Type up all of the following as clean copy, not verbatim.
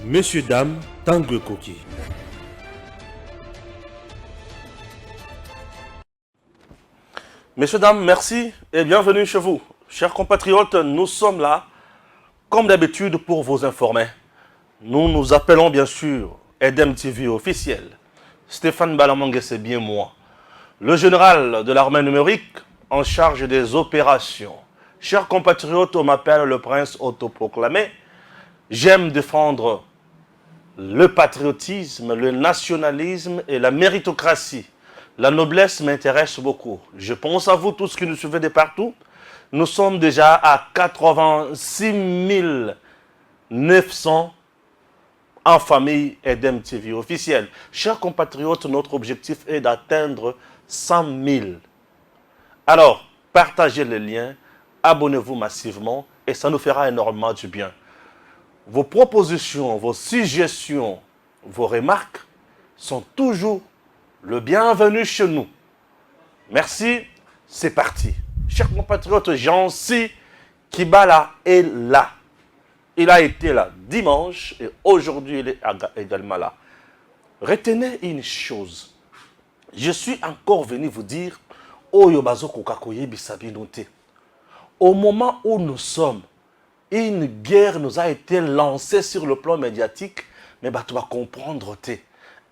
Messieurs, dames, Tangue Koki. Messieurs, dames, merci et bienvenue chez vous. Chers compatriotes, nous sommes là, comme d'habitude, pour vous informer. Nous nous appelons bien sûr Edem TV officiel. Stéphane Balamangue, c'est bien moi. Le général de l'armée numérique en charge des opérations. Chers compatriotes, on m'appelle le prince autoproclamé. J'aime défendre le patriotisme, le nationalisme et la méritocratie. La noblesse m'intéresse beaucoup. Je pense à vous tous qui nous suivez de partout. Nous sommes déjà à 86 900 en famille Edem TV officielle. Chers compatriotes, notre objectif est d'atteindre 100 000. Alors, partagez les liens, abonnez-vous massivement et ça nous fera énormément du bien. Vos propositions, vos suggestions, vos remarques sont toujours le bienvenu chez nous. Merci, c'est parti. Chers compatriotes, Jean-C Kibala est là. Il a été là dimanche et aujourd'hui il est également là. Retenez une chose. Je suis encore venu vous dire, au moment où nous sommes, une guerre nous a été lancée sur le plan médiatique, mais tu vas comprendre,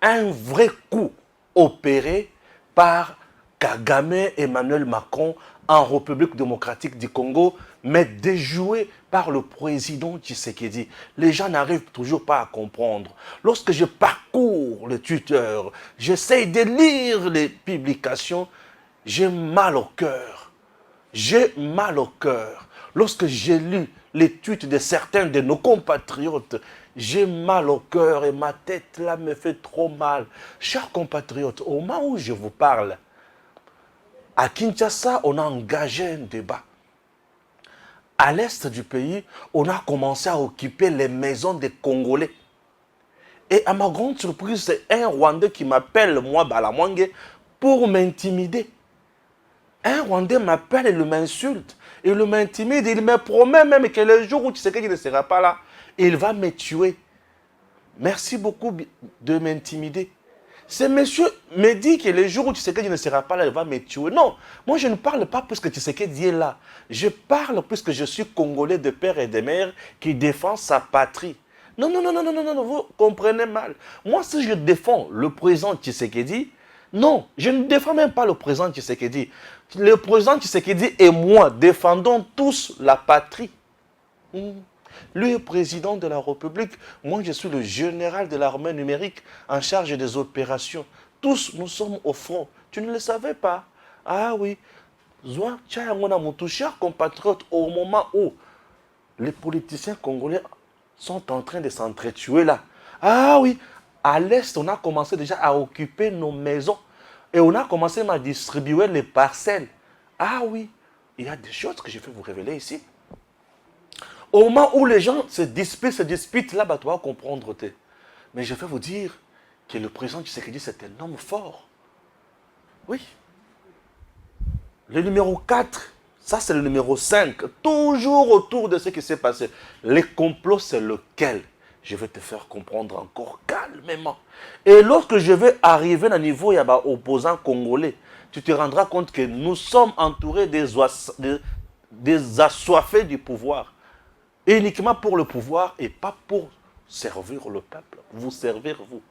un vrai coup opéré par Kagame Emmanuel Macron en République démocratique du Congo, mais déjoué par le président Tshisekedi. Les gens n'arrivent toujours pas à comprendre. Lorsque je parcours le Twitter, j'essaie de lire les publications, j'ai mal au cœur. J'ai mal au cœur. Lorsque j'ai lu les tweets de certains de nos compatriotes, j'ai mal au cœur et ma tête là me fait trop mal. Chers compatriotes, au moment où je vous parle, à Kinshasa, on a engagé un débat. À l'est du pays, on a commencé à occuper les maisons des Congolais. Et à ma grande surprise, c'est un Rwandais qui m'appelle, moi, Balamwangue, pour m'intimider. Un Rwandais m'appelle et m'insulte. Il m'intimide, il me promet même que le jour où tu sais qu'il ne sera pas là, il va me tuer. Merci beaucoup de m'intimider. Ce monsieur me dit que le jour où tu sais qu'il ne sera pas là, il va me tuer. Non, moi je ne parle pas puisque tu sais qu'il est là. Je parle puisque je suis Congolais de père et de mère qui défend sa patrie. Non, non, non, non, non, non, non, vous comprenez mal. Moi, si je défends le président Tshisekedi, non, je ne défends même pas le président Tshisekedi. Le président Tshisekedi et moi défendons tous la patrie. Lui est président de la République, moi je suis le général de l'armée numérique en charge des opérations. Tous nous sommes au front. Tu ne le savais pas? Ah oui. Chers compatriotes, au moment où les politiciens congolais sont en train de s'entretuer là. Ah oui, à l'est, on a commencé déjà à occuper nos maisons. Et on a commencé à distribuer les parcelles. Ah oui, il y a des choses que je vais vous révéler ici. Au moment où les gens se disputent, là, tu vas comprendre. Mais je vais vous dire que le président Tshisekedi, c'est un homme fort. Oui. Le numéro 4, ça c'est le numéro 5. Toujours autour de ce qui s'est passé. Les complots, c'est lequel? Je vais te faire comprendre encore calmement. Et lorsque je vais arriver à un niveau, il y a des opposants congolais. Tu te rendras compte que nous sommes entourés des assoiffés du pouvoir. Uniquement pour le pouvoir et pas pour servir le peuple. Vous servir, vous.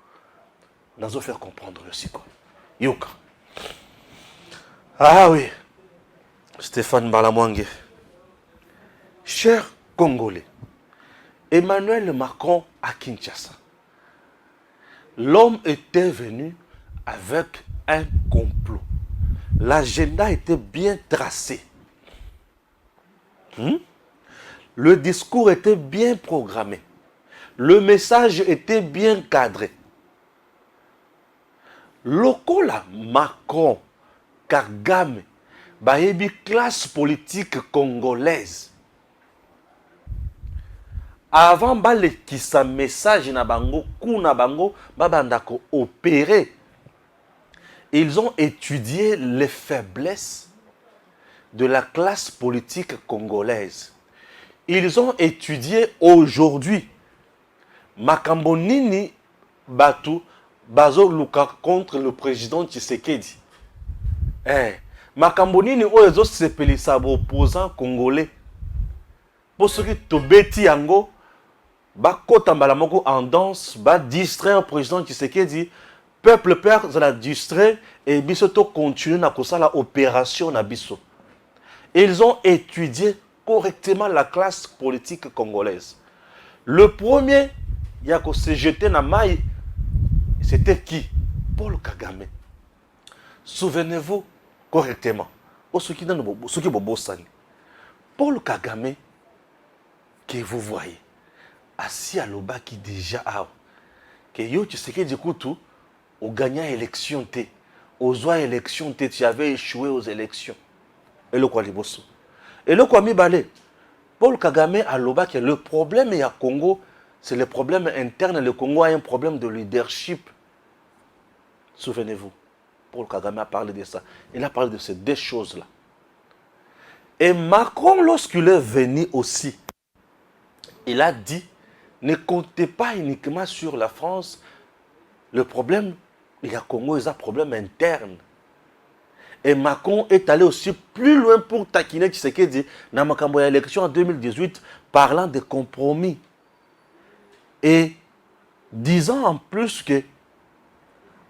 Nous allons faire comprendre aussi quoi. Yoka. Ah oui. Stéphane Balamwangue. Chers Congolais, Emmanuel Macron à Kinshasa. L'homme était venu avec un complot. L'agenda était bien tracé. Le discours était bien programmé. Le message était bien cadré. Lokola Macron, Kagame, bayebi classe politique congolaise. Avant balekisa message na bango, kuna bango, babandako opérer. Ils ont étudié les faiblesses de la classe politique congolaise. Ils ont étudié aujourd'hui makambo nini batu bazo luka contre le président Tshisekedi. Makambo nini oyo ezo sepelisa ba opposant congolais. Pour ceux qui tobeti yango ba kota mbala moko en danse, ba distraire président Tshisekedi, peuple père za la distraire et biso to continuer na kosala opération na biso. Ils ont étudié correctement la classe politique congolaise. Le premier, il y a se jeter na maille, c'était qui? Paul Kagame. Souvenez-vous correctement. Paul Kagame, que vous voyez, assis à l'oba qui déjà a, que yo tu sais que du coup tout, au gagnant élection T, aux oies élection T, tu avais échoué aux élections. Et le quoi les bosso. Et le quoi mi balé. Paul Kagame à l'oba que le problème est à Congo, c'est le problème interne. Le Congo a un problème de leadership. Souvenez-vous, Paul Kagame a parlé de ça. Il a parlé de ces deux choses-là. Et Macron, lorsqu'il est venu aussi, il a dit, ne comptez pas uniquement sur la France. Le problème, il y a Congo, il y a un problème interne. Et Macron est allé aussi plus loin pour taquiner Tshisekedi dans ma élection en 2018, parlant de compromis. Et disant en plus que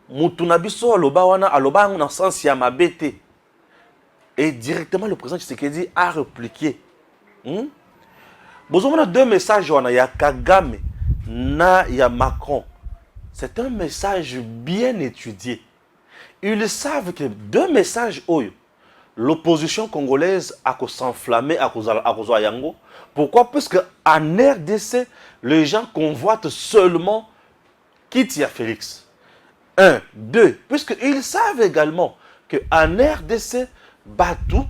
Moutunabiso aloba en sens yamabete. Et directement le président Tshisekedi a répliqué. Vous avez deux messages, il y a Kagame, il y a Macron. C'est un message bien étudié. Ils savent que deux messages, l'opposition congolaise a s'enflammer à cause de Yango. Pourquoi? Parce qu'en RDC, les gens convoitent seulement Kitia Félix. Un, deux, puisqu'ils savent également qu'en RDC, Batou,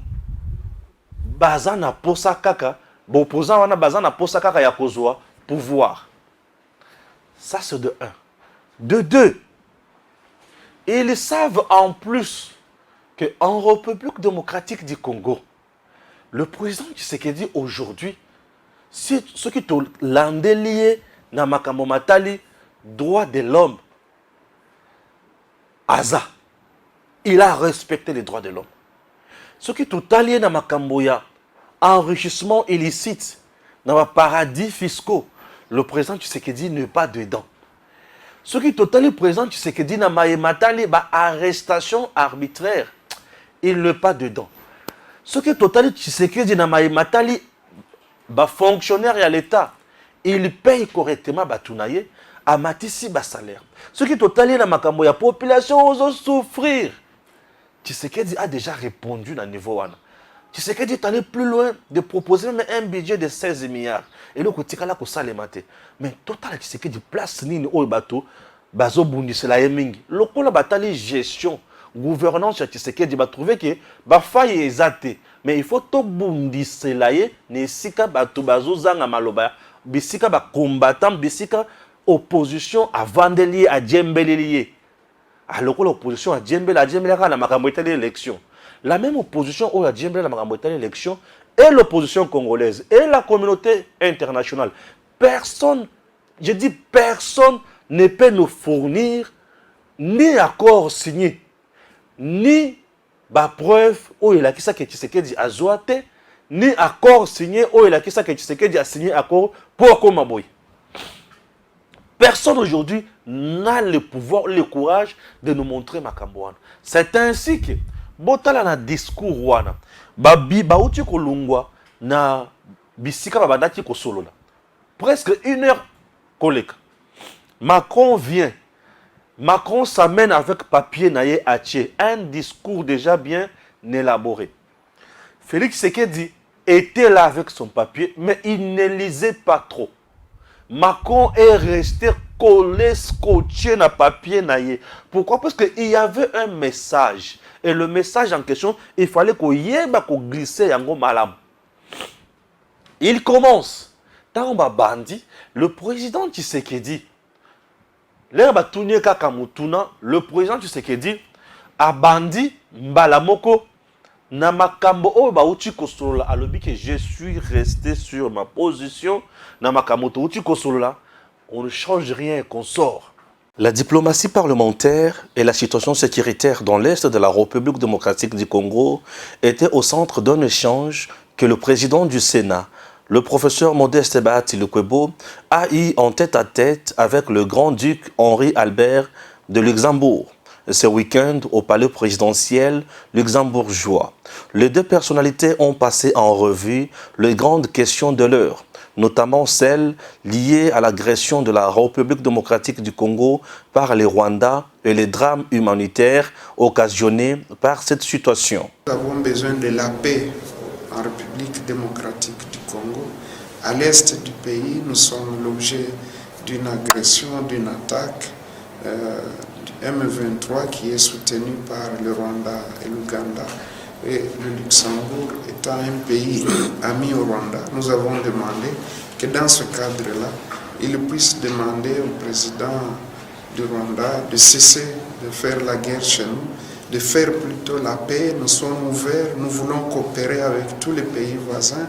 Bazana Posakaka, Bopozan wana Bazana Posakaka Yakozwa, pouvoir. Ça, c'est de un. De deux, ils savent en plus qu'en République démocratique du Congo, le président Tshisekedi aujourd'hui, si ceux qui ont l'andelié, Namakambo Matali, droit de l'homme, Aza, il a respecté les droits de l'homme. Ceux qui ont allié Namakamboya, enrichissement illicite, dans les paradis fiscaux, le président Tshisekedi n'est pas dedans. Ce qui est totalement présent, tu sais que dit na matali ba arrestation arbitraire, il n'est pas dedans. Ce qui est totalement tu sais que dit na matali ba fonctionnaire à l'État, il paye correctement ba tunaye à matisi ba salaire. Ce qui est totalement na makambo ya population aux souffrir. Tu sais que dit a déjà répondu dans niveau wana. Tu sais que dit allé plus loin de proposer même un budget de 16 milliards. Et le côté là ko salemate. Mais total tu sais que dit place nini o bateau bazo bundisela yemingi. Lokola batali gestion gouvernance tu sais que dit ba trouver que ba faille ezate. Mais il faut to bundisela ye ne sika bato bazo zanga maloba bisika ba combattant bisika opposition à Vandelier à Djembelelier. Alors que l'opposition à Djembele à la makambo l'élection. La même opposition au Djembele à la l'élection et l'opposition congolaise et la communauté internationale. Personne, je dis personne ne peut nous fournir ni accord signé, ni preuve où il a qui ça que Tshisekedi a zoaté, ni accord signé où il a qui ça que Tshisekedi a signé accord pour Komaboy. Personne aujourd'hui n'a le pouvoir, le courage de nous montrer Makambouana. C'est ainsi que, botala na discours wana, bauti kolungwa na bisika babadaki kosolola. Presque 1 heure koleka. Macron vient. Macron s'amène avec papier naïe Haché. Un discours déjà bien élaboré. Félix Tshisekedi était là avec son papier, mais il ne lisait pas trop. Macron est resté collé, scotché dans papier naïe. Pourquoi? Parce qu'il y avait un message. Et le message en question, il fallait qu'on glisse yango malam. Il commence. Dans ma bandi, le président Tshisekedi, le président Tshisekedi a bandi mbalamoko na makambo o bauti kosolola alobi que je suis resté sur ma position na makambo to uti kosolola on ne change rien, qu'on sort. La diplomatie parlementaire et la situation sécuritaire dans l'est de la République démocratique du Congo étaient au centre d'un échange que le président du Sénat, le professeur Modeste Bahati Lukwebo, a eu en tête-à-tête avec le grand-duc Henri Albert de Luxembourg ce week-end au palais présidentiel luxembourgeois. Les deux personnalités ont passé en revue les grandes questions de l'heure, notamment celles liées à l'agression de la République démocratique du Congo par les Rwandais et les drames humanitaires occasionnés par cette situation. Nous avons besoin de la paix en République démocratique du Congo. À l'est du pays, nous sommes l'objet d'une agression, d'une attaque du M23 qui est soutenu par le Rwanda et l'Ouganda. Et le Luxembourg étant un pays ami au Rwanda, nous avons demandé que dans ce cadre-là, il puisse demander au président du Rwanda de cesser de faire la guerre chez nous, de faire plutôt la paix. Nous sommes ouverts, nous voulons coopérer avec tous les pays voisins,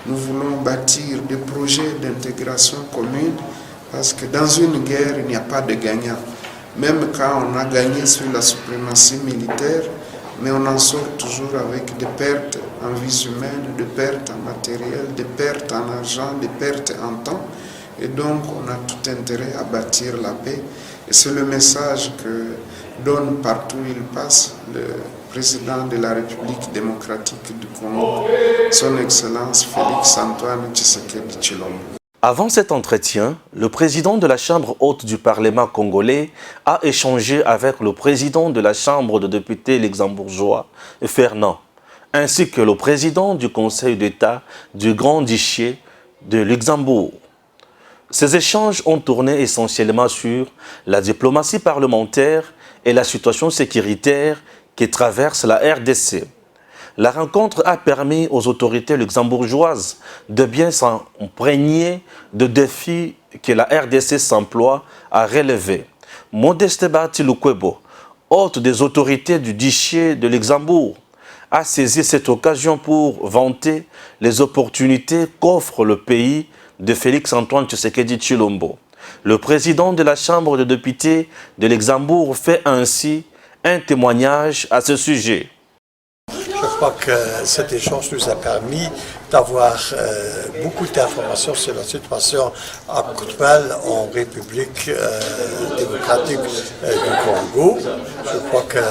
nous voulons bâtir des projets d'intégration commune, parce que dans une guerre, il n'y a pas de gagnant. Même quand on a gagné sur la suprématie militaire, mais on en sort toujours avec des pertes en vies humaines, des pertes en matériel, des pertes en argent, des pertes en temps. Et donc, on a tout intérêt à bâtir la paix. Et c'est le message que donne partout où il passe le président de la République démocratique du Congo, son Excellence Félix Antoine Tshisekedi Tshilombo. Avant cet entretien, le président de la Chambre haute du Parlement congolais a échangé avec le président de la Chambre de députés luxembourgeois, Fernand, ainsi que le président du Conseil d'État du Grand-Duché de Luxembourg. Ces échanges ont tourné essentiellement sur la diplomatie parlementaire et la situation sécuritaire qui traverse la RDC. La rencontre a permis aux autorités luxembourgeoises de bien s'imprégner de défis que la RDC s'emploie à relever. Modeste Bahati Lukwebo, hôte des autorités du duché de Luxembourg, a saisi cette occasion pour vanter les opportunités qu'offre le pays de Félix Antoine Tshisekedi Tshilombo. Le président de la Chambre des députés de Luxembourg fait ainsi un témoignage à ce sujet. Je crois que cet échange nous a permis d'avoir beaucoup d'informations sur la situation actuelle en République démocratique du Congo. Je crois que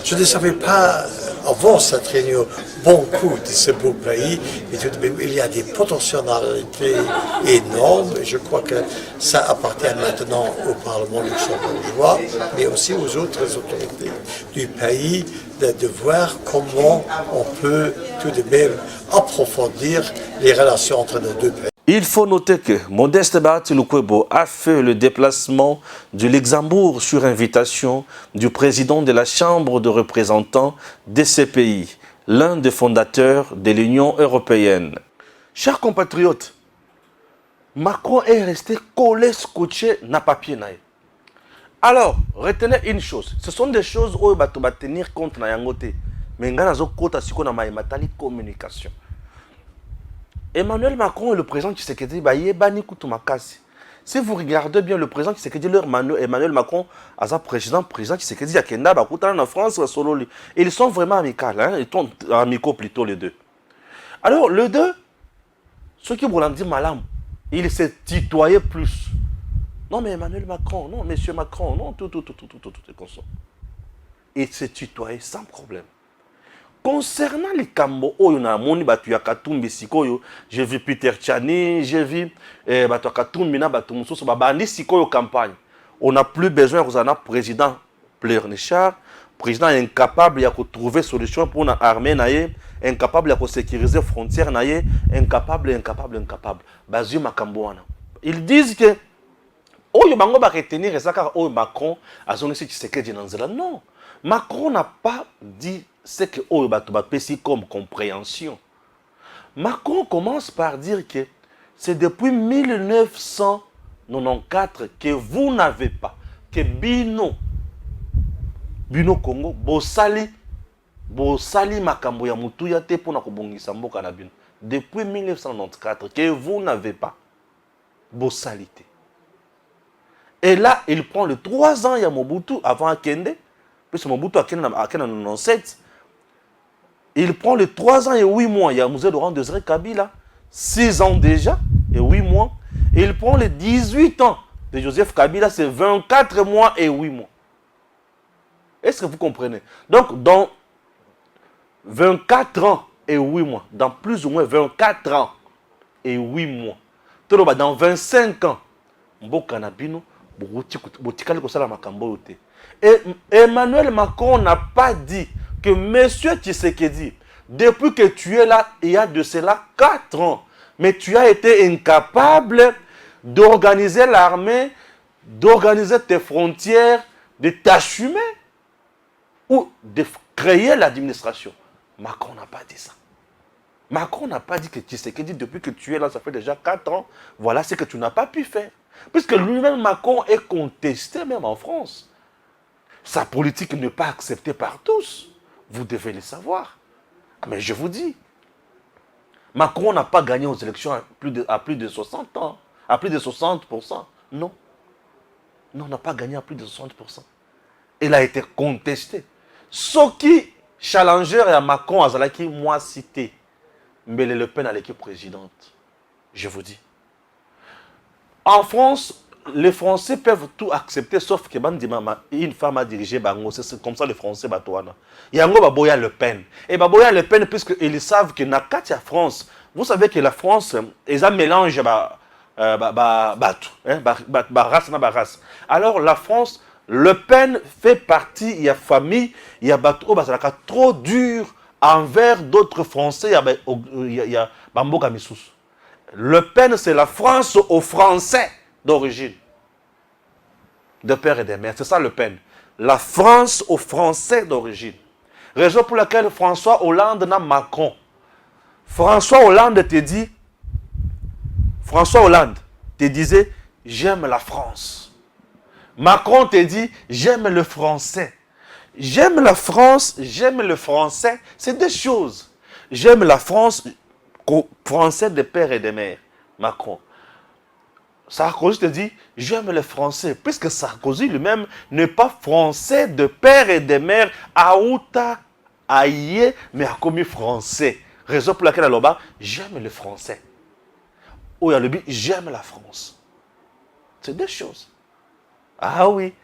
je ne savais pas avant cette réunion beaucoup de ce beau pays, mais tout de même il y a des potentialités énormes et je crois que ça appartient maintenant au Parlement luxembourgeois, mais aussi aux autres autorités du pays de voir comment on peut tout de même approfondir les relations entre nos deux pays. Il faut noter que Modeste Bahati Lukwebo a fait le déplacement du Luxembourg sur invitation du président de la Chambre de représentants de ce pays, l'un des fondateurs de l'Union européenne. Chers compatriotes, Macron est resté collé, scotché, na papier. Alors, retenez une chose, ce sont des choses où il va tenir compte na yangote, mais il y a des communication. Emmanuel Macron et le président Tshisekedi, si vous regardez bien le président Tshisekedi, Emmanuel Macron, président Tshisekedi, en France, ils sont vraiment amicaux, hein? Ils sont amicaux plutôt les deux. Alors, les deux, ceux qui vont dire malam, ils se tutoyaient plus. Non, mais Emmanuel Macron, non, monsieur Macron, non, tout est comme ça. Ils se tutoyaient sans problème. Concernant les Kambo, j'ai vu Peter Tchani, j'ai vu campagne. On n'a plus besoin de président pleurnichard, président incapable de trouver solution pour l'armée, incapable de sécuriser les frontières, incapable. Ils disent que Macron a non, Macron n'a pas dit ce que c'est comme compréhension. Macron commence par dire que c'est depuis 1994 que vous n'avez pas, que Bino Congo, Bosali Makambo ya Mutuya te pona kobongisa mboka na bino. Depuis 1994 que vous n'avez pas, Bosali te. Et là, il prend les 3 ans, il y a Mobutu avant Akende, puisque Mobutu Akende en 97. Il prend les 3 ans et 8 mois, il y a Mzee Laurent Désiré Kabila, 6 ans déjà et 8 mois. Et il prend les 18 ans de Joseph Kabila, c'est 24 mois et 8 mois. Est-ce que vous comprenez? Donc, dans 24 ans et 8 mois, dans plus ou moins 24 ans et 8 mois, dans 25 ans, et Emmanuel Macron n'a pas dit que M. Tshisekedi, depuis que tu es là, il y a de cela 4 ans, mais tu as été incapable d'organiser l'armée, d'organiser tes frontières, de t'assumer ou de créer l'administration. Macron n'a pas dit ça. Macron n'a pas dit que Tshisekedi, depuis que tu es là, ça fait déjà 4 ans, voilà ce que tu n'as pas pu faire. Puisque lui-même, Macron, est contesté même en France. Sa politique n'est pas acceptée par tous. Vous devez le savoir. Mais je vous dis, Macron n'a pas gagné aux élections à plus de 60 ans, à plus de 60%. Non. Non, on n'a pas gagné à plus de 60%. Il a été contesté. Ce qui, challenger à Macron, Azalaki, moi cité, mais Le Pen à l'équipe présidente. Je vous dis. En France, les Français peuvent tout accepter, sauf que une femme a dirigé Bango. C'est comme ça les Français batouana. Il y a un Baboya Le Pen. Et Baboya Le Pen, puisqu'ils savent que dans la France, vous savez que la France, ils ont mélangé race. Alors la France, Le Pen fait partie, il y a famille, il y a bateau, trop dur envers d'autres Français, il y a Bamboka Missous. Le Pen, c'est la France aux Français d'origine, de père et de mère. C'est ça Le Pen. La France aux Français d'origine. Raison pour laquelle François Hollande n'a Macron. François Hollande te disait, j'aime la France. Macron te dit, j'aime le français. J'aime la France, j'aime le français. C'est deux choses. J'aime la France, français de père et de mère. Macron. Sarkozy te dit, j'aime le français. Puisque Sarkozy lui-même n'est pas français de père et de mère. Aouta, aïe, mais a commis français. Raison pour laquelle là-bas, j'aime le français. Ou il y a le but, j'aime la France. C'est deux choses. Ah oui.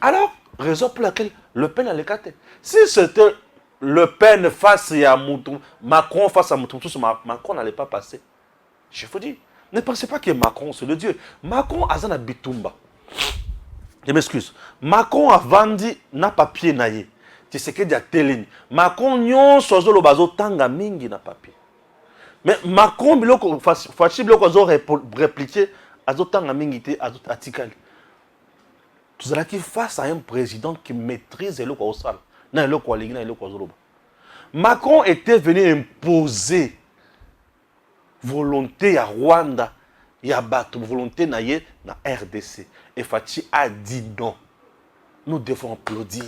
Alors, raison pour laquelle Le Pen a l'écarté. Si c'était Le Pen face à Moutou, Macron face à Moutou, Macron n'allait pas passer. Je vous dis, ne pensez pas que Macron, c'est le Dieu. Macron a un bitumba. Je m'excuse. Macron a vendu na papier naïe. Tu sais que il y a télé. Macron nyon sozo lo bazo tanga mingi na papier. Mais Macron biloko fachi biloko zo répliquer azo tanga mingi te azo article. Tout cela qui face à un président qui maîtrise le quoi au sale. Na le quoi lingi na le quoi zoloba. Macron était venu imposer volonté à Rwanda, il y a battu volonté naïe na RDC. Et Fachi a dit non. Nous devons applaudir.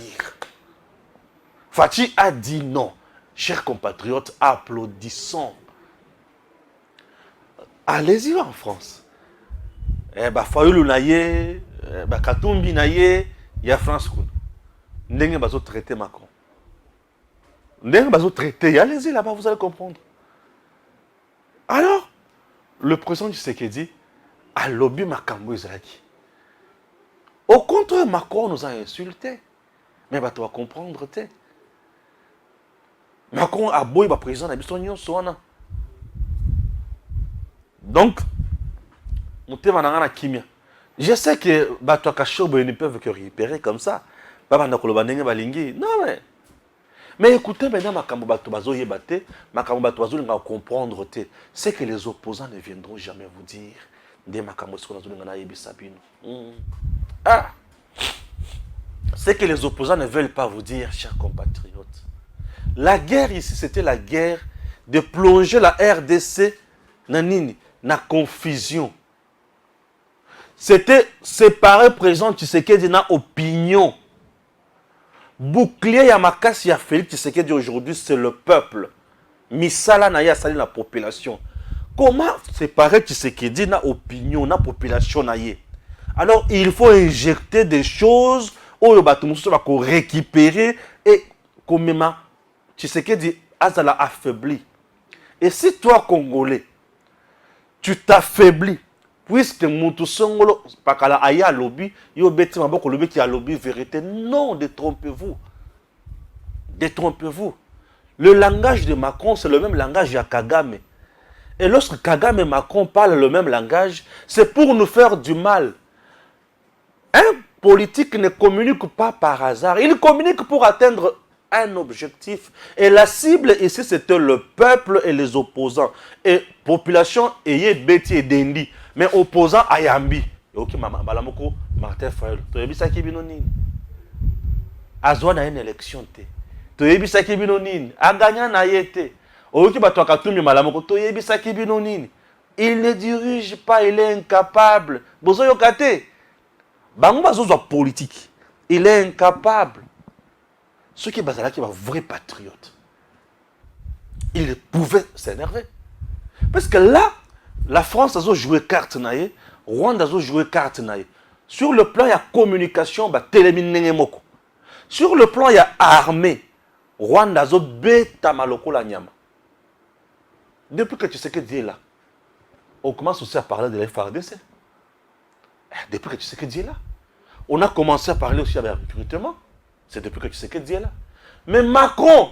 Fachi a dit non. Chers compatriotes, applaudissons. Allez-y en France. Fayoulou naïe, Katumbi naïe, il y a France. Ndenge bazo traiter Macron. Ndenge bazo traiter, allez-y là-bas, vous allez comprendre. Alors, le président Tshisekedi a lobby Makambo Izaki. Au contraire, Macron nous a insultés. Mais tu vas comprendre. Macron a beau le président de l'Union Soana. Donc, je sais que Bato Kachobo ne peuvent que récupérer comme ça. Non, mais écoutez maintenant, Makambo Bato Bazo Yebate, Makambo Bato Bazo va comprendre. C'est que les opposants ne viendront jamais vous dire des Makambo Sabino. C'est que les opposants ne veulent pas vous dire, chers compatriotes. La guerre ici, c'était la guerre de plonger la RDC dans la confusion. C'était séparer le président Tshisekedi dans opinion. Bouclier Yamakasi ya Félix Tshisekedi aujourd'hui, c'est le peuple. Misala Naya sali la population. Comment séparer Tshisekedi dans opinion, dans population naïe? Alors, il faut injecter des choses où le bateau va récupérer et comme même, tu sais que dit, Azala affaibli. Et si toi, Congolais, tu t'affaiblis, puisque Moutou Songolo, Pakala Aya lobby, yo beti maboko lobby qui a lobby vérité. Non, détrompez-vous. Détrompez-vous. Le langage de Macron, c'est le même langage de Kagame. Et lorsque Kagame et Macron parlent le même langage, c'est pour nous faire du mal. Un politique ne communique pas par hasard. Il communique pour atteindre un objectif. Et la cible ici, c'était le peuple et les opposants. Et population, ayez Betty et Dendi. Mais opposants, Ayambi. Ok, maman, Balamoko, Martin Fayol. Tu as vu ça qui est binonine? Azwa na une élection. Tu as vu ça qui est binonine? A gagné na yete. Ok, bah toi, Katoumi, Malamoko, tu as vu ça qui est binonine? Il ne dirige pas, il est incapable. Bozo Yokate. Bango Bazozo politique. Il est incapable. Ce qui est Bazala qui est un vrai patriote. Il pouvait s'énerver. Parce que là, la France a joué carte naïe, Rwanda a joué carte naïe. Sur le plan, il y a communication, bah télémine moko. Sur le plan, il y a armée. Rwanda a beta maloko la nyama. Depuis que tu sais que Dieu est là, on commence aussi à parler de la FARDC. Depuis que tu sais que Dieu est là. On a commencé à parler aussi avec recrutement. C'est depuis que tu sais que Dieu est là. Mais Macron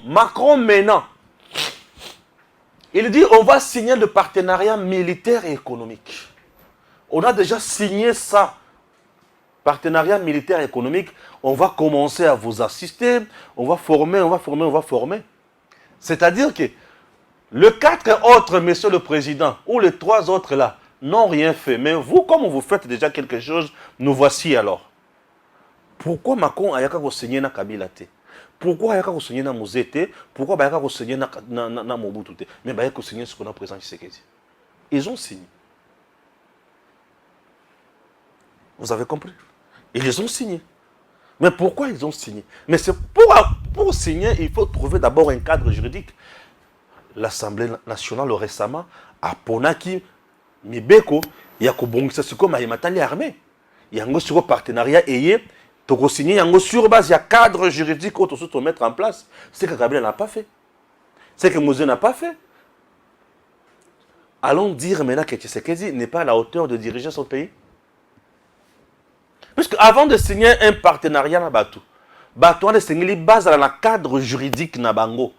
maintenant, il dit on va signer le partenariat militaire et économique. On a déjà signé ça. Partenariat militaire et économique. On va commencer à vous assister. On va former. C'est-à-dire que les 4 autres, monsieur le président, ou les 3 autres là, n'ont rien fait. Mais vous, comme vous faites déjà quelque chose, nous voici alors. Pourquoi Macron a yaka signé na Kabila te? Pourquoi yaka signé na Mouzete? Pourquoi yaka signé na Mobutu te? Mais yaka signé ce qu'on a présenté Tshisekedi. Ils ont signé. Vous avez compris? Ils ont signé. Mais pourquoi ils ont signé? Mais c'est pour signer, il faut trouver d'abord un cadre juridique. L'Assemblée nationale récemment a ponaki Mibeko, il y a Kobongisa Suko Mahimatali armée. Il y a un partenariat ayé. Donc, signer sur base, il y a un cadre juridique qu'on doit mettre en place. C'est que Kabila n'a pas fait. C'est que Mosé n'a pas fait. Allons dire maintenant que Tshisekedi n'est pas à la hauteur de diriger son pays. Puisque avant de signer un partenariat, on a signé les bases dans le cadre juridique Nabango.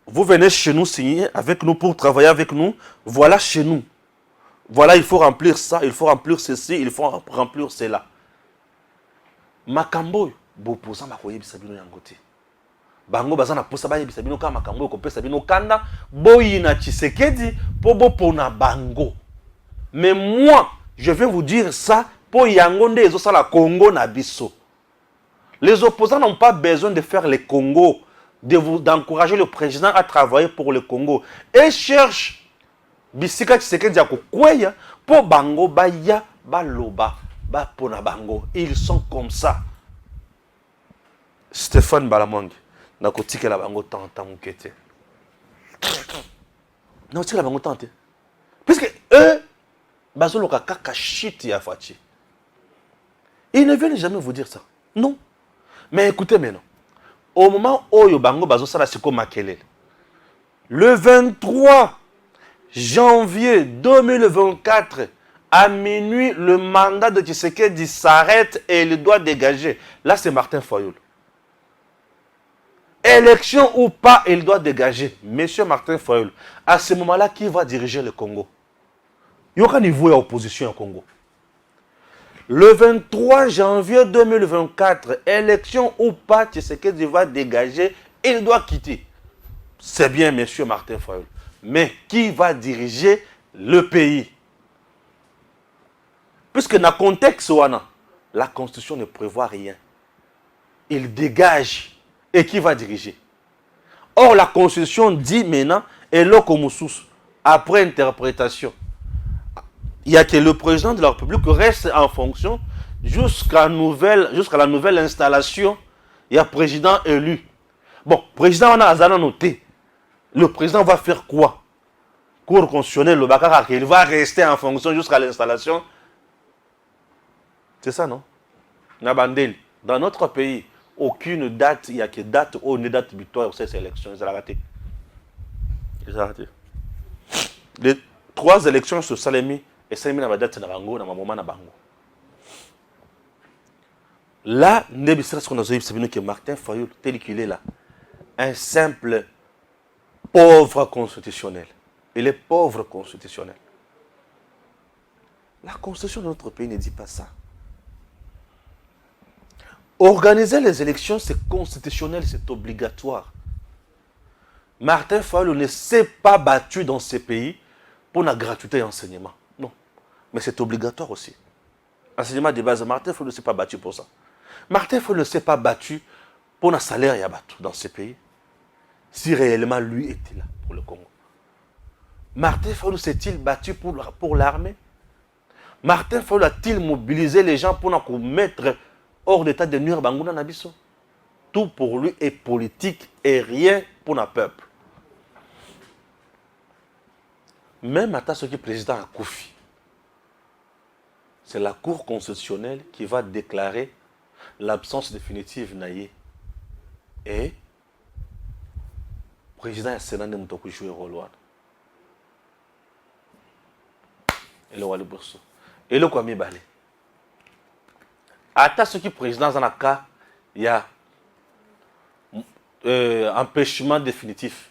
Vous venez chez nous signer avec nous pour travailler avec nous. Voilà chez nous. Voilà, il faut remplir ça, il faut remplir ceci, il faut remplir cela. Makambo, bopoza makoyebi sabino yangote. Bango bazana posa bayebi sabino ka makambo ko pesa bino kanda boyina Tshisekedi po bopona bango. Mais moi, je vais vous dire ça pour yangonde ezo la Congo na biso. Les opposants n'ont pas besoin de faire le Congo, d'encourager le président à travailler pour le Congo. Et cherche bisika Tshisekedi akokweya po bango baya baloba. Pona bango. Ils sont comme ça. Stéphane Balamwang. Nakotike la bango tant mukete. Nakotike la bango tant. Puisque eux, bazoloka kaka shit ya fachi. Ils ne viennent jamais vous dire ça. Non. Mais écoutez maintenant. Au moment où yo bango bazo sala siko makelele. Le 23 janvier 2024, à minuit, le mandat de Tshisekedi s'arrête et il doit dégager. Là, c'est Martin Fayol. Élection ou pas, il doit dégager. Monsieur Martin Fayol, à ce moment-là, qui va diriger le Congo? Il y a aucun niveau d'opposition au Congo. Le 23 janvier 2024, élection ou pas, Tshisekedi va dégager, il doit quitter. C'est bien, monsieur Martin Fayol. Mais qui va diriger le pays? Puisque dans le contexte, la Constitution ne prévoit rien. Il dégage. Et qui va diriger? Or, la Constitution dit maintenant, et l'Okomoussous, après interprétation, il y a que le président de la République reste en fonction jusqu'à la nouvelle installation. Il y a président élu. Bon, président, on a noté. Le président va faire quoi? Cour constitutionnelle, le Bakara, il va rester en fonction jusqu'à l'installation C'est ça, non? Nabandel. Dans notre pays, aucune date, il n'y a que date où une date victoire ces élections. Ils ont raté. Ils ont raté. Les 3 élections sur Salemi, et Salemi n'a pas date dans Bango, dans ma maman na Bango. Là, ce qu'on a vu, c'est que Martin Fayulu, tel qu'il est là, un simple pauvre constitutionnel. Il est pauvre constitutionnel. La constitution de notre pays ne dit pas ça. Organiser les élections, c'est constitutionnel, c'est obligatoire. Martin Fayulu ne s'est pas battu dans ces pays pour la gratuité et l'enseignement. Non. Mais c'est obligatoire aussi. Enseignement de base, Martin Fayulu ne s'est pas battu pour ça. Martin Fayulu ne s'est pas battu pour un salaire et abattu dans ces pays. Si réellement lui était là pour le Congo. Martin Fayulu s'est-il battu pour l'armée? Martin Fayulu a-t-il mobilisé les gens pour nous mettre hors d'état de nuire Bangouna Nabiso? Tout pour lui est politique et rien pour le peuple. Même à ce qui est président à Koufi, c'est la Cour constitutionnelle qui va déclarer l'absence définitive naïe. Et le président du Sénat n'a pas joué le rôle. Et le Wali Bourso. Et le Kwame Balé. À ce qui est président dans le cas, il y a empêchement définitif.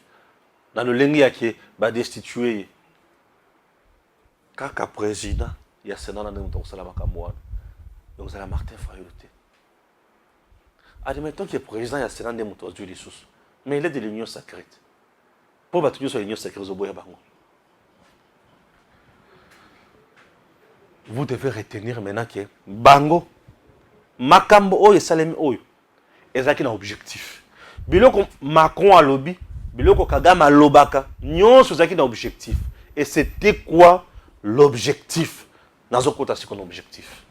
Dans le lingue qui est destitué. Quand le président, il y a le Sénat qui est donc vous avez Martin Fayulu. Admettons que le président, il y a le Sénat qui est donc mais il est de l'union sacrée. Pour battre sur l'union sacrée, vous devez retenir maintenant que Bango, Makambo Oyo, Salemi Oyo, ils ont un objectif. Biloko Macron a lobby, Biloko Kagame a lobaka, nous sommes un objectif. Et c'était quoi l'objectif? Dans un côté, c'est un objectif.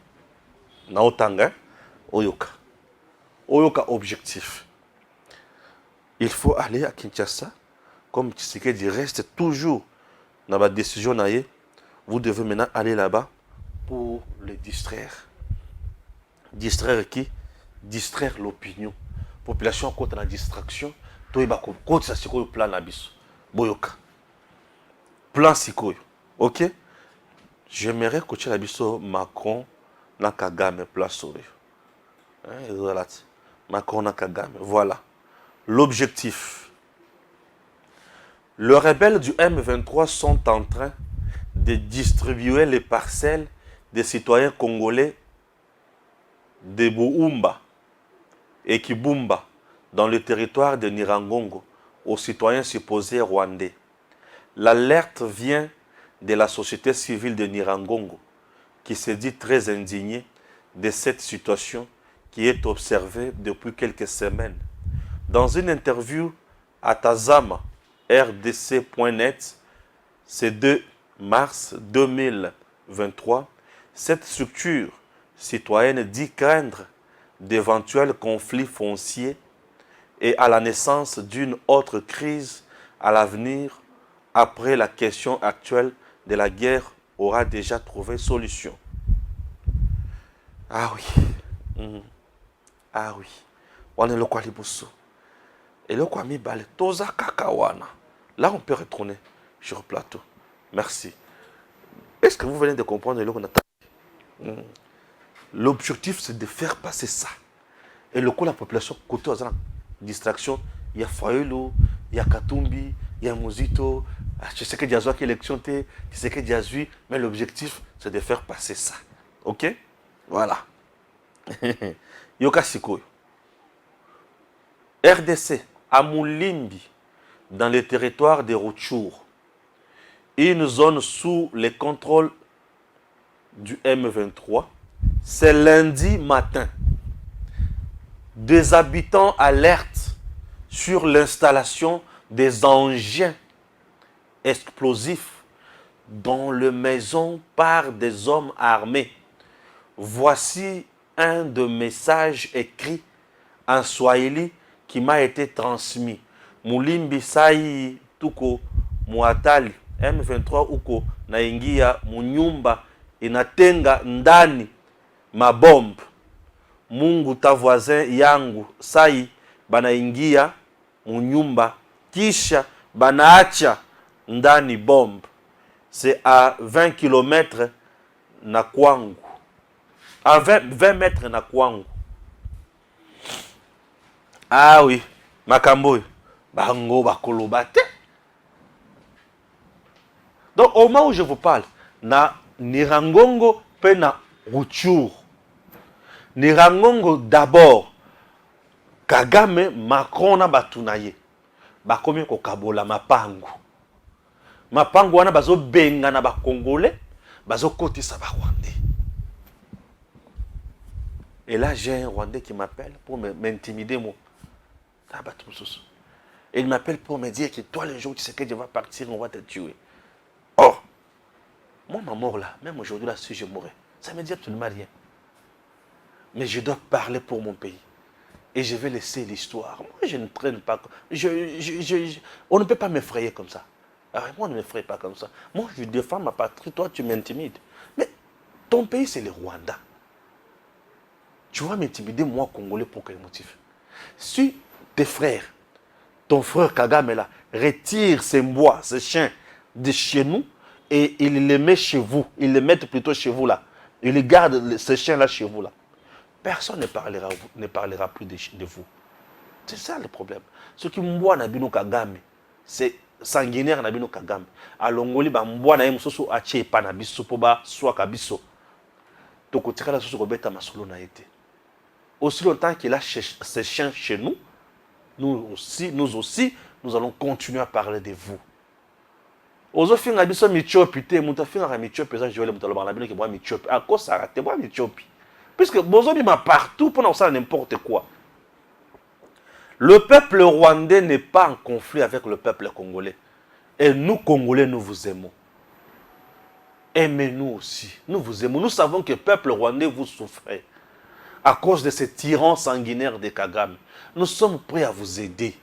Dans Otanga, Oyoka. Oyoka objectif. Il faut aller à Kinshasa, comme Tshisekedi reste toujours dans la décision. Vous devez maintenant aller là-bas pour le distraire. Distraire qui? Distraire l'opinion. Population contre la distraction. Contre ça, c'est quoi le plan Nabiso? Boyoka. Plan Sikoyo. Ok? J'aimerais que Nabiso Macron na Kagame place sur eux. Macron na Kagame. Voilà. L'objectif. Les rebelles du M23 sont en train de distribuer les parcelles des citoyens congolais de Boumba et Kibumba dans le territoire de Nirangongo aux citoyens supposés rwandais. L'alerte vient de la société civile de Nirangongo qui se dit très indignée de cette situation qui est observée depuis quelques semaines. Dans une interview à Tazama, rdc.net, ce 2 mars 2023, cette structure citoyenne dit craindre d'éventuels conflits fonciers et à la naissance d'une autre crise à l'avenir après la question actuelle de la guerre aura déjà trouvé solution. Ah oui. Ah oui. On est le Kwalibosso. Et le Kwame Balé, Toza Kakawana. Là, on peut retourner sur le plateau. Merci. Est-ce que vous venez de comprendre le qu'on a? L'objectif, c'est de faire passer ça. Et le coup, la population, côté la distraction, il y a Fayulu, il y a Katumbi, il y a Mozito, je sais que Diazua qui élection, je sais que Diazui, mais l'objectif, c'est de faire passer ça. Ok? Voilà. Yoka Sikoyo. RDC, à Moulimbi, dans le territoire de Rutshuru, une zone sous le contrôle du M23, c'est lundi matin. Des habitants alertent sur l'installation des engins explosifs dans les maisons par des hommes armés. Voici un de messages écrits en Swahili qui m'a été transmis. Mulimbi Sai Tuko Muatali M23 uko naingia munyumba inatenga ndani ma bombe. Mungu ta voisin yangu sai banaingia munyumba kisha banaacha ndani bombe. C'est à 20 km na kwangu. À 20 mètres na kwangu. Ah oui, makambo bango bakoloba te. Donc au moment où je vous parle, na Nirangongo pe na Rutshuru. Nirangongo d'abord, Kagame, Macron na batunaye. Bakomi ko kabola mapangu. Mapangu wana bazo benga na ba Congolais, bazo kotisa ba Rwandais. Et là j'ai un Rwandais qui m'appelle pour m'intimider moi. Et il m'appelle pour me dire que toi le jour où tu sais que je vais partir, on va te tuer. Oh, moi ma mort là, même aujourd'hui là si je mourrais, ça me dit absolument rien. Mais je dois parler pour mon pays. Et je vais laisser l'histoire. Moi, je ne traîne pas. On ne peut pas m'effrayer comme ça. Alors, moi, ne m'effraie pas comme ça. Moi, je défends ma patrie. Toi, tu m'intimides. Mais ton pays, c'est le Rwanda. Tu vas m'intimider, moi, Congolais, pour quel motif? Si tes frères, ton frère Kagame là, retire ses bois, ses chiens de chez nous et il les met chez vous, ils les mettent plutôt chez vous là. Il garde ces chiens là chez vous là. Personne ne parlera plus de vous. C'est ça le problème. Ce qui mboa na bino Kagame, c'est sanguinaire na bino Kagame. Alongoli ba mboa na ye mususu ache pa na biso po ba swaka biso. Toko tikala susu ko beta masolo na été. Aussi longtemps qu'il a ces chiens chez nous, nous aussi, nous allons continuer à parler de vous. Ozo finga biso michopi te, muta finga michopi za joele mutalo bana bino ke boa michopi. A ko sarate boa michopi. Puisque Bozobi m'a partout pour ça n'importe quoi. Le peuple rwandais n'est pas en conflit avec le peuple congolais. Et nous, Congolais, nous vous aimons. Aimez-nous aussi. Nous vous aimons. Nous savons que le peuple rwandais vous souffrez à cause de ces tyrans sanguinaires de Kagame. Nous sommes prêts à vous aider.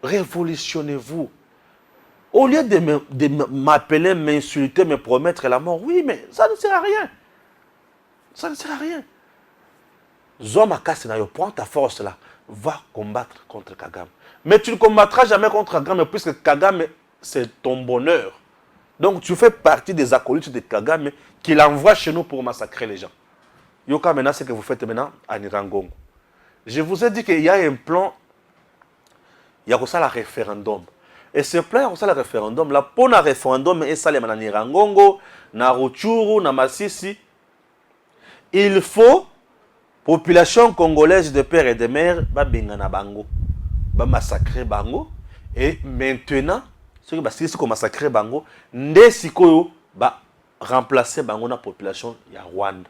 Révolutionnez-vous. Au lieu de m'appeler, m'insulter, me promettre la mort, oui, mais ça ne sert à rien. Ça ne sert à rien. Zoma Kassenayo, prends ta force là, va combattre contre Kagame. Mais tu ne combattras jamais contre Kagame, puisque Kagame, c'est ton bonheur. Donc tu fais partie des acolytes de Kagame qu'il envoie chez nous pour massacrer les gens. Yoka, maintenant, ce que vous faites maintenant à Nirangongo. Je vous ai dit qu'il y a un plan, il y a ça le référendum. Et ce plan, il y a ça le référendum. Là, pour le référendum, il y a na Nirangongo, na Rutshuru, na Masisi. Il faut, population congolaise de père et de mère, ba bengana bango, ba massacrer bango. Et maintenant, ceux qui ba massacrer bango, nde sikoyo ba remplacer bango na population ya Rwanda.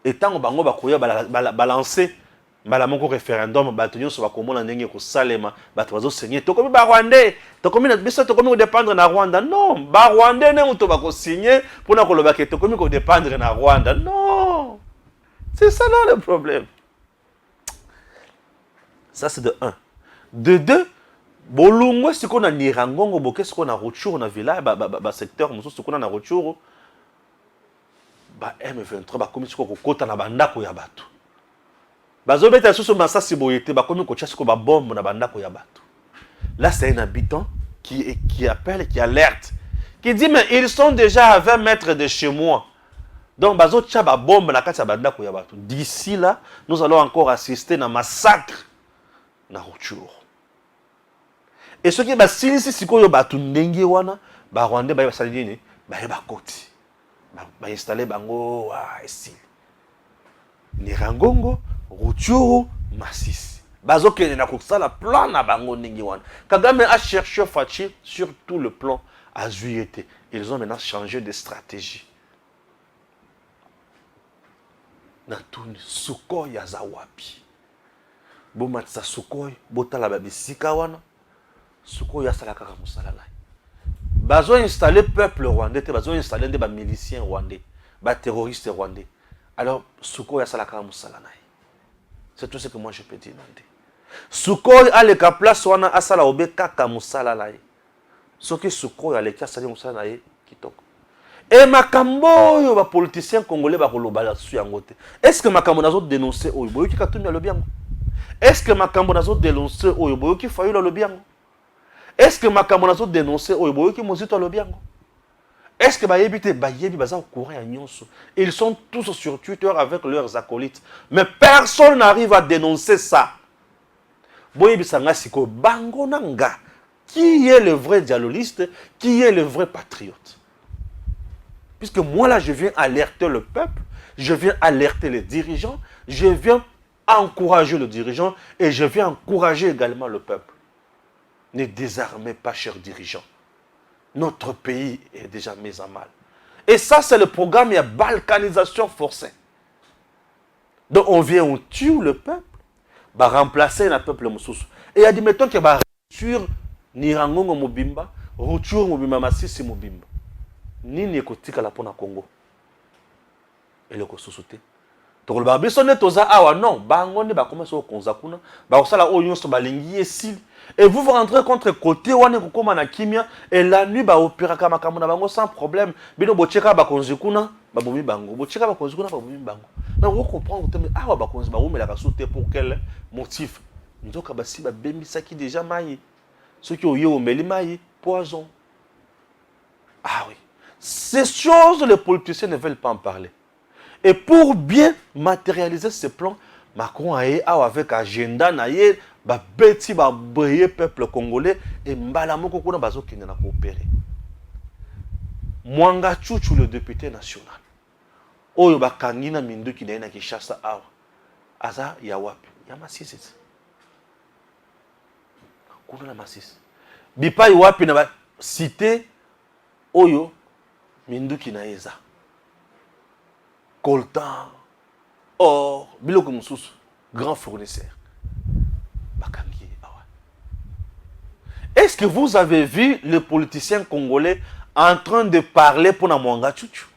Et tant bango ba koya balancer balamoko référendum, ba tenir sur ba komona ndenge ko salema, ba tozo signer. Tokomi ba Rwandais, tokomi na biso tokomi ko dépendre na Rwanda. Non, ba Rwandais ne muto ba ko signer pour na ko loba ke tokomi ko dépendre na Rwanda. Non. C'est ça là le problème. Ça c'est de 1. De 2, bolungwe ce qu'on a Nirangongo, boke ce qu'on a Rutshuru na village, ba secteur mususu ce qu'on a na Rutshuru. Ba M23 ba komi ko kota na bandako ya batu. Bazo beta susu masasi boyete ba komi ko tchasi ko ba bombe na bandako ya batu. Là c'est un habitant qui appelle, qui alerte, qui dit mais ils sont déjà à 20 mètres de chez moi. Donc, d'ici là, nous allons encore assister à un massacre na Rutshuru. Et ce qui est si c'est que batu ndenge wana, ba Rwandais ba salini, ba koti. Ba installer bango ici. Nirangongo, Rutshuru, Masisi. Bazo ke na kusala plan na bango ndenge wana. Kagame a cherché Fachi sur tout le plan à Zuyete. Ils ont maintenant changé de stratégie. Natuni Sukhoi ya zawapi. Bomatsa Sukhoi, botala babisika wana. Sukhoi ya salaka musala na. Bazo installer peuple rwandais, bazo installer des miliciens rwandais, ba terroristes rwandais. Alors Sukhoi ya salaka musala na. C'est tout ce que moi je peux dire. Sukhoi a le place wana asala obe kaka musala na. Ce que Sukhoi a le kasali musala na kitoko. Et makambo yo ba politicien congolais ba koloba la su yango te. Est-ce que makambo nazo dénoncer oyo boyoki Katumbi alobi yango? Est-ce que makambo nazo dénoncer oyo boyoki Fayulu alobi yango? Est-ce que makambo nazo dénoncer oyo boyoki Mozito alobi yango? Est-ce que bayebi te bayebi baza au courant ya nyonso? Ils sont tous sur Twitter avec leurs acolytes, mais personne n'arrive à dénoncer ça. Boyebi sanga siko bango nanga. Qui est le vrai dialogiste? Qui est le vrai patriote? Puisque moi là, je viens alerter le peuple, je viens alerter les dirigeants, je viens encourager le dirigeant et je viens encourager également le peuple. Ne désarmez pas, chers dirigeants. Notre pays est déjà mis en mal. Et ça, c'est le programme, il y a balkanisation forcée. Donc on vient, on tue le peuple, bah remplacer le peuple moussous. Et admettons qu'il y a rupture, Nirangongo Mobimba, rupture Mobimba Massisi Mobimba. Nini ekotika la pona Congo. Et le kososote. Donc le babiso ne toza awa non, bango ne ba commencer au konzakuna, ba osala o nyonso balingi esil. Et vous rentrez contre côté wane kokoma na kimia et la nuit ba opéra kama kamuna bango sans problème. Bino bocheka ba konzikuna, ba bomi bango. Bocheka ba konzikuna ba bomi bango. Donc vous comprenez que awa ba konzi ba omela ka sauter pour quel motif? Ndoka basi ba bemisaki déjà mayi. Ceux qui ont eu au melimayi poison. Ah oui. Ces choses, les politiciens ne veulent pas en parler. Et pour bien matérialiser ce plan, Macron a eu avec agenda naïe, ba beti ba briller peuple congolais et mbalamoko kuna bazo kende na coopérer. Mwanga Chuchu le député national. Oyo ba kangina mindu ki na Kinshasa awa. Aza ya wapi? Ya Masisi. Kuna na Masisi. Bipai wapi na ba cité oyo Minduki na eza. Coltan, or, biloko mususu, grand fournisseur. Bakangi, awa. Est-ce que vous avez vu le politicien congolais en train de parler pour na Mwanga Chuchu?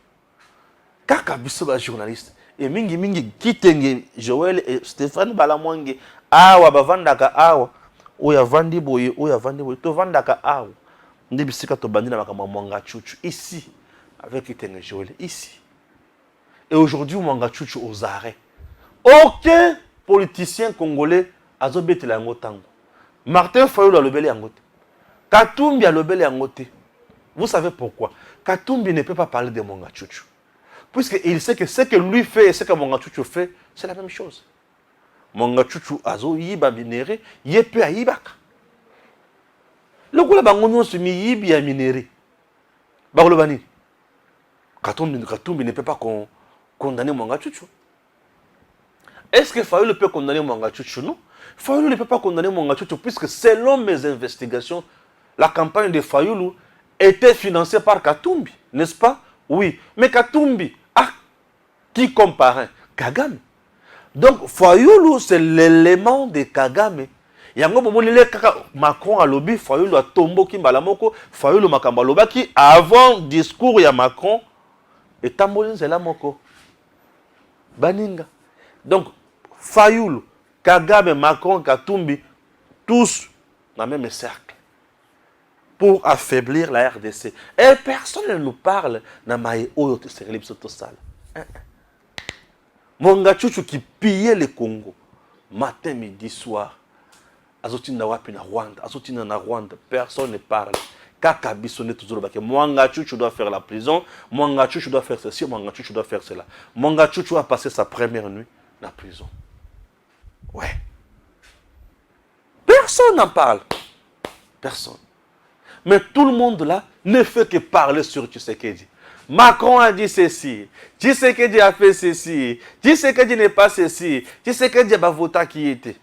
Kaka biso ba journaliste. Et mingi kitenge Joël et Stéphane Balamwange. Awa bavandaka awa. Oya vandi boye, to vandaka awa. Ndebisika to bandi na makama Mwanga Chuchu ici. Avec Kitenge Joël, ici. Et aujourd'hui, Mwanga Chuchu aux arrêts. Aucun politicien congolais a zobete la ngotango. Martin Fayulu a lobele yangote. Katumbi a lobele yangote. Vous savez pourquoi? Katumbi ne peut pas parler de Mwanga Chuchu. Puisqu'il sait que ce que lui fait et ce que Mwanga Chuchu fait, c'est la même chose. Mwanga Chuchu a zo yiba minéré, yepe a yibaka. Le goula bangonyo se mi yibi a minéré. Barolobani. Katumbi ne peut pas condamner Mwanga Chuchu. Est-ce que Fayulu peut condamner Mwanga Chuchu? Non. Fayulu ne peut pas condamner Mwanga Chuchu puisque selon mes investigations, la campagne de Fayulu était financée par Katumbi, n'est-ce pas? Oui. Mais Katumbi a qui comme parrain? Kagame. Donc Fayulu c'est l'élément de Kagame. Yango bomolele kaka Macron a lobby Fayulu a tombo kimbalamoko Fayulu makamba lobaki avant discours ya Macron. Et Tambolin, c'est la moko. Baninga. Donc, Fayulu, Kagame, Macron, Katumbi, tous dans le même cercle. Pour affaiblir la RDC. Et personne ne nous parle dans Maï Oyo, c'est le sale. Mwanga Chuchu qui pillait le Congo. Matin, midi, soir. Azotina wapi na Rwanda. Azotina na Rwanda. Personne ne parle. Kaka bisonne toujours le Mwanga Chuchu doit faire la prison, Mwanga Chuchu doit faire ceci, Mwanga Chuchu doit faire cela. Mwanga Chuchu a passé sa première nuit dans la prison. Ouais. Personne n'en parle. Personne. Mais tout le monde là ne fait que parler sur Tshisekedi. Macron a dit ceci, Tshisekedi a fait ceci, Tshisekedi n'est pas ceci, Tshisekedi a voté qui était.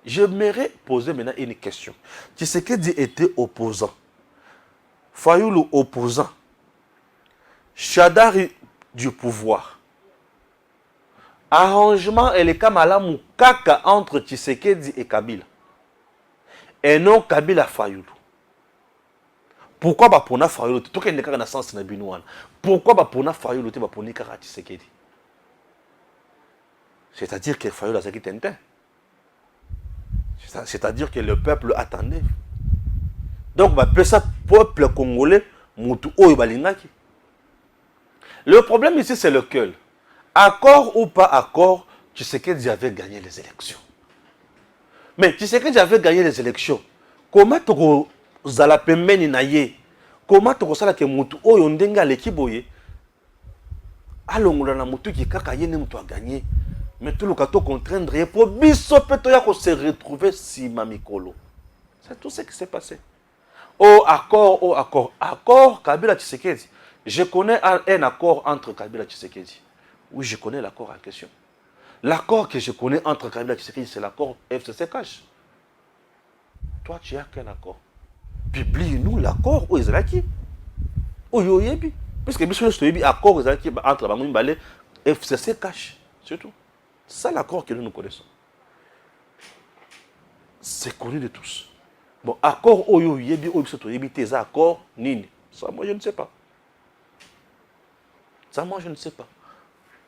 J'aimerais poser maintenant une question. Tshisekedi était opposant. Fayulu opposant, Chadari du pouvoir. Arrangement et les Kamalamu kaka entre Tshisekedi et Kabila. Et non Kabila Fayulu. Pourquoi Bapona Fayulu? Tout le monde a sens na binouan. Pourquoi Bapona Fayulu te Baponi kara Tshisekedi? C'est-à-dire que Fayulu a zaki Tintin. C'est-à-dire que le peuple attendait. Donc, ça peuple congolais, mutu oyo balingaki. Le problème ici, c'est lequel? Accord ou pas accord, Tshisekedi avait gagné les élections. Mais Tshisekedi avait gagné les élections. Comment tu as pembeni na ye? Comment tu as que mutu oyo ndenga lekiboye? Alongola na mutu ki kaka ye ne mutu a gagné. Mais tout le cas contraindre pour biso peto ya ko se retrouver si mamikolo. C'est tout ce qui s'est passé. Oh accord. Accord Kabila Tshisekedi. Je connais un accord entre Kabila et Tshisekedi. Oui, je connais l'accord en question. L'accord que je connais entre Kabila et Tshisekedi, c'est l'accord FCC Cash. Toi, tu as quel accord? Publie-nous l'accord où Israël. Où Yoyebi. Puisque je suis accord entre Bamoumbale et FCC Cash. C'est tout. C'est ça l'accord que nous connaissons. C'est connu de tous. Bon, accord où Yoyebi, où Yoyebi, tes accords, nini. Ça, moi, je ne sais pas. Ça, moi, je ne sais pas.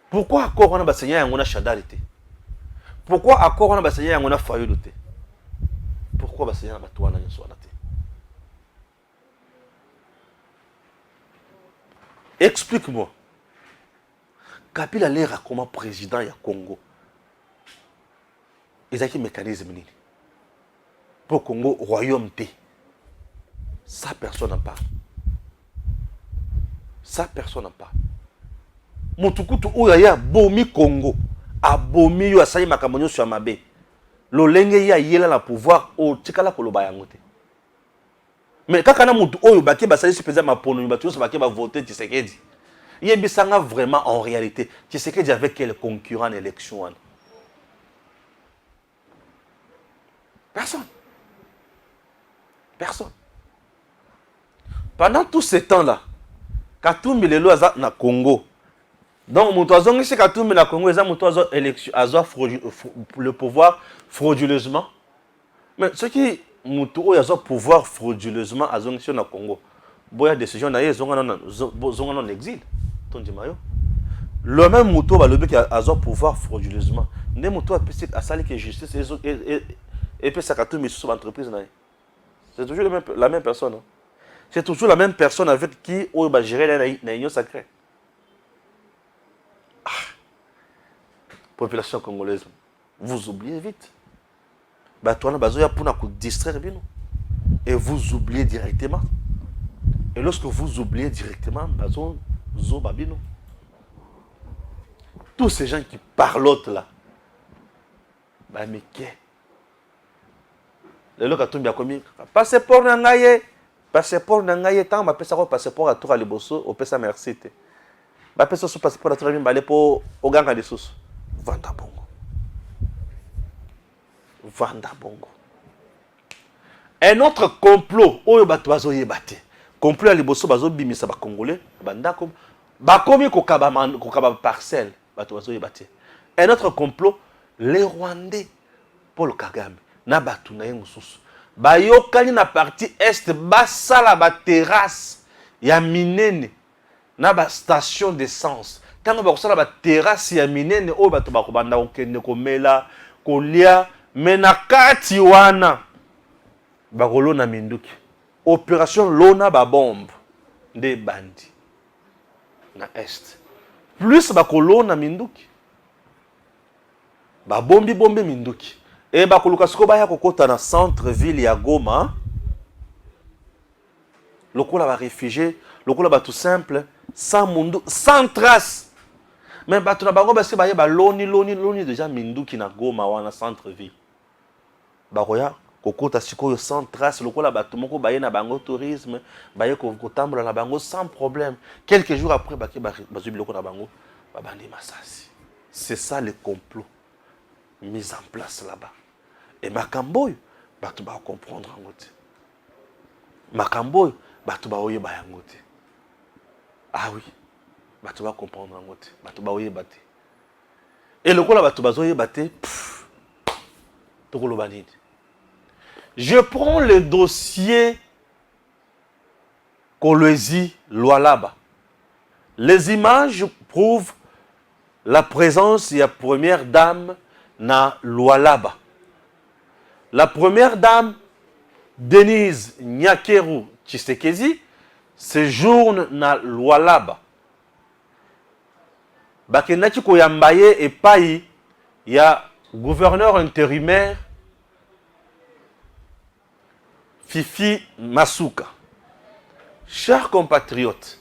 Pourquoi accord on a bassigné un on a chadarité? Pourquoi accord on a bassigné un on a failloté? Pourquoi bassigné un bateau on a une soirée? Explique-moi. Kabila l'air comme président du Congo. Ils ont un mécanisme pour Congo royaumeté. Ça personne n'en parle. Ça personne n'en parle. Mutukutu oya bomi Congo abomi yo asali makamonyo sur mabe lolenge ya yela la pouvoir o tikala koloba yango te mais kaka na mutu oyo baki basali supeza mapono batu so baki ba voter Tshisekedi yebisanga vraiment en réalité Tshisekedi avec quel concurrent en élection? Personne. Pendant tout ce temps là Katumbi lelo aza na Congo. Donc, mon toison, c'est qu'à tout le Congo, ils ont élection, le pouvoir frauduleusement. Mais ce qui ont le pouvoir frauduleusement à l'élection au Congo, il y a des décisions, ils ont en exil. Le même mouton va le le pouvoir frauduleusement. Les moutons a sali que justice et puis ça a tout mis sur l'entreprise. C'est toujours la même personne. C'est toujours la même personne avec qui on va gérer l'union sacrée. Population congolaise, vous oubliez vite. Et vous oubliez directement. Et lorsque vous oubliez directement, tous ces gens qui parlent là, mais qu'est? Le locatum bien commis. Passeport nangaye, tant ma passeport à tour à liboso, au pesa merci. Ma passeport à tour à liboso, pour au gang à des sous. Vanda bongo. Un autre complot, oyo bato bazo yebate. Complot à liboso bazo bimisa ba congolais, banda comme bakomi kokaba parcelle, bato bazo yebate. Un autre complot, les Rwandais Paul Kagame na batu na yengususu. Bayokani na partie est basala ba terrasse ya minene na ba station d'essence. Tant que ça la terrasse ya minene o bato bakobanda okende komela kolia menakati wana bakolo na minduki opération lona ba bombe de bandi na est plus bakolo na minduki ba bombi minduki et bakoluka siko baya kokota na centre ville ya Goma lokola ba réfugié lokola ba tout simple sans mundu sans trace. Mais bato na bango basi baye ba loni déjà minduki na Goma wana centre ville. Bakoya kokota sikoyo sans trace lokola bato moko baye na bango tourisme baye kotambola na bango sans problème. Quelques jours après bazubi loko na bango babandi masasi. C'est ça le complot mis en place là-bas. Et makamboy bato ba comprendre ngote. Makamboy bato ba oyeba yangote. Ah oui. Bato va comprendre en mode, bato ba oye bate. Et le coup là bato bazo oye bate, je prends le dossier Kolwezi Lualaba. Les images prouvent la présence de la première dame na Lualaba. La première dame, Denise Nyakeru Tshisekedi, séjourne na Lualaba. bakendaki koyamba ye epai ya gouverneur intérimaire Fifi Masuka. Chers compatriotes,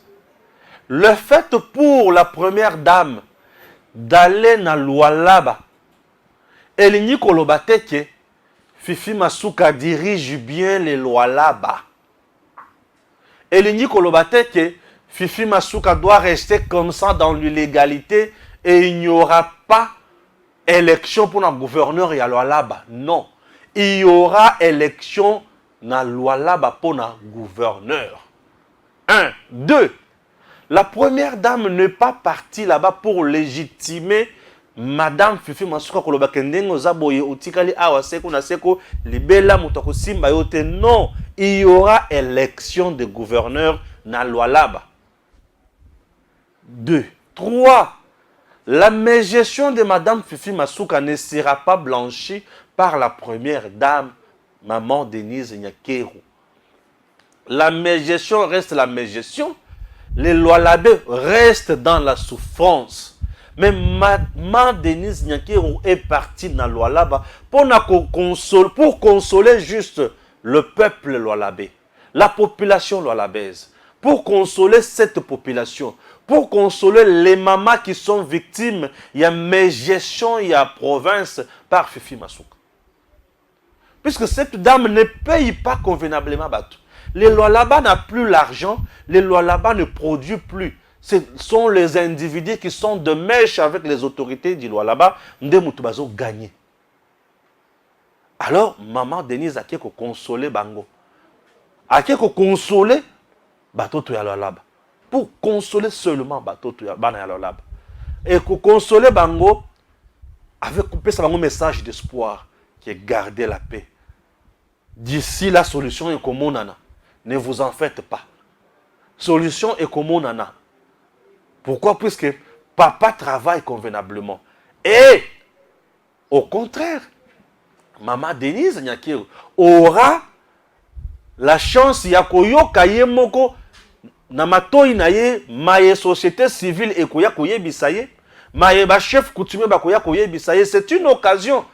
le fait pour la première dame d'aller na Lualaba, elingi koloba te ke Fifi Masuka dirige bien les Lualaba. Elingi koloba te ke Fifi Masuka doit rester comme ça dans l'illégalité et il n'y aura pas élection pour un gouverneur et à Lualaba. Non. Il y aura élection na Lualaba pour un gouverneur. 1. 2. La première dame n'est pas partie là-bas pour légitimer Madame Fifi Masuka koloba kendengo zaboye utikali awa seko na seko libela mutoko simba yote. Non. Il y aura élection de gouverneur na Lualaba. 2. 3. La mégestion de Madame Fifi Masuka ne sera pas blanchie par la première dame, Maman Denise Nyakeru. La mégestion reste la mégestion. Les Lualabés restent dans la souffrance. Mais Maman Denise Nyakeru est partie dans Lualaba pour consoler juste le peuple Lualabé, la population lualabaise, pour consoler cette population, pour consoler les mamans qui sont victimes, il y a mégestion, il y a province par Fifi Masuka. Puisque cette dame ne paye pas convenablement Batou. Les Lualaba n'ont plus l'argent, les Lualaba ne produisent plus. Ce sont les individus qui sont de mèche avec les autorités du Lualaba, Ndemoutubazo gagné. Alors, maman Denise a qu'à consoler Bango. A qu'à consoler Bato to Lualaba. Pour consoler seulement Bato to Lualaba. Et pour consoler Bango, avec un message d'espoir qui est garder la paix. D'ici la solution est comme on en a. Ne vous en faites pas. Solution est comme on en a. Pourquoi? Puisque papa travaille convenablement. Et au contraire, maman Denise Nyakeru aura la chance ya koyoka ye moko na matoi na ye maye société civile et koya koyebisa ye maye ba chef coutumier ba koya koyebisa ye. C'est une occasion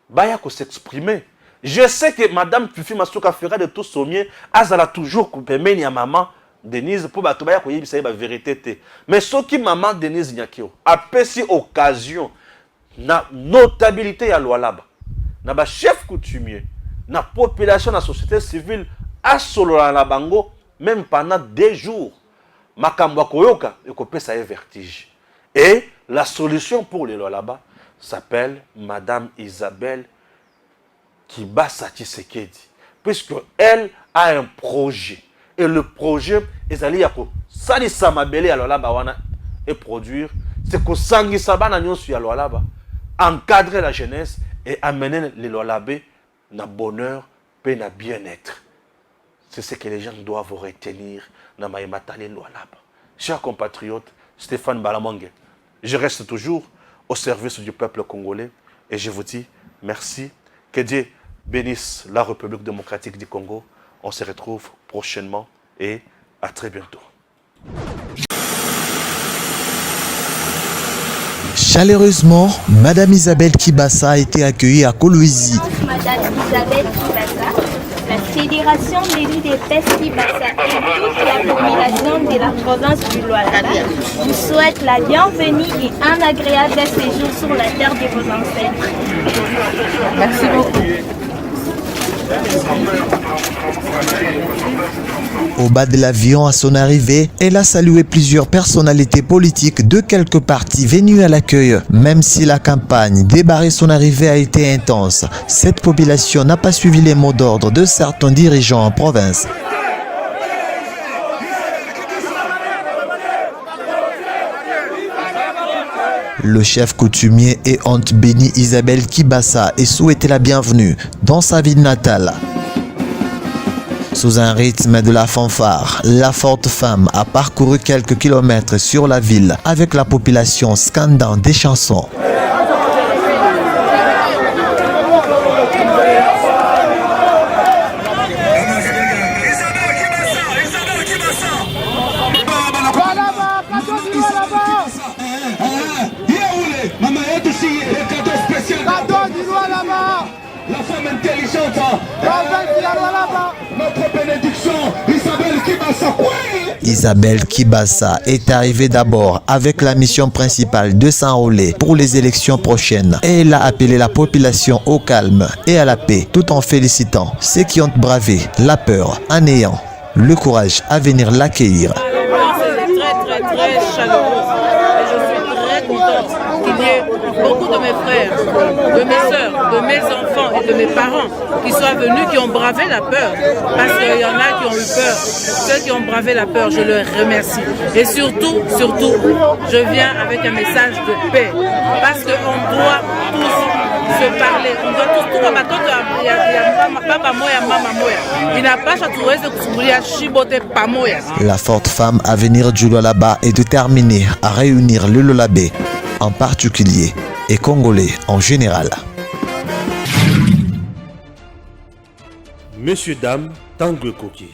baya ko s'exprimer. Je sais que Madame Fifi Masuka fera de tout son mieux. Azala toujours permettre à maman Denise pour batobaya koyebisa ye ba vérité te. Mais ce qui maman Denise Nyakeru a pesi occasion na notabilité ya Lualaba, na ba chef coutumier, na population, na société civile a solo la bango même pendant 2 jours. Makambo koyoka ekopesa ye vertige. Et la solution pour les Lualaba s'appelle Madame Isabelle Kibasa Tshisekedi, puisque elle a un projet. Et le projet est allé à salisa mabele à Lualaba wana et produire, c'est que sangisa bana nyonso ya Lualaba, encadrer la jeunesse et amener les Lualabés na bonheur et na bien-être. C'est ce que les gens doivent retenir dans Maïmatale Lualaba. Chers compatriotes, Stéphane Balamongue, je reste toujours au service du peuple congolais et je vous dis merci. Que Dieu bénisse la République démocratique du Congo. On se retrouve prochainement et à très bientôt. Chaleureusement, Madame Isabelle Kibasa a été accueillie à Kolwezi. Madame Isabelle Kibasa, la Fédération d'élus des PES Kibasa et toute la population de la province du Lualaba vous souhaite la bienvenue et un agréable séjour sur la terre de vos ancêtres. Merci beaucoup. Au bas de l'avion, à son arrivée, elle a salué plusieurs personnalités politiques de quelques partis venus à l'accueil. Même si la campagne débarrée son arrivée a été intense, cette population n'a pas suivi les mots d'ordre de certains dirigeants en province. Le chef coutumier et honte béni Isabelle Kibasa est souhaité la bienvenue dans sa ville natale. Sous un rythme de la fanfare, la forte femme a parcouru quelques kilomètres sur la ville avec la population scandant des chansons. bénédiction, Isabelle Kibassa. Isabelle Kibassa est arrivée d'abord avec la mission principale de s'enrôler pour les élections prochaines et elle a appelé la population au calme et à la paix tout en félicitant ceux qui ont bravé la peur en ayant le courage à venir l'accueillir. C'est très chaleureux et je suis très contente qu'il y ait beaucoup de mes frères, de mes soeurs, de mes enfants et de mes parents qui soient venus, qui ont bravé la peur, parce qu'il y en a qui ont eu peur. Ceux qui ont bravé la peur, je leur remercie. Et surtout, je viens avec un message de paix, parce qu'on doit tous se parler, on doit tous comme papa moya, mama moya. Il n'a pas chatoué de kusubulia shibote pa moya. La forte femme à venir du Lualaba est déterminée à réunir le Lualabé en particulier et Congolais en général. Messieurs, dames, Tanguy Koki.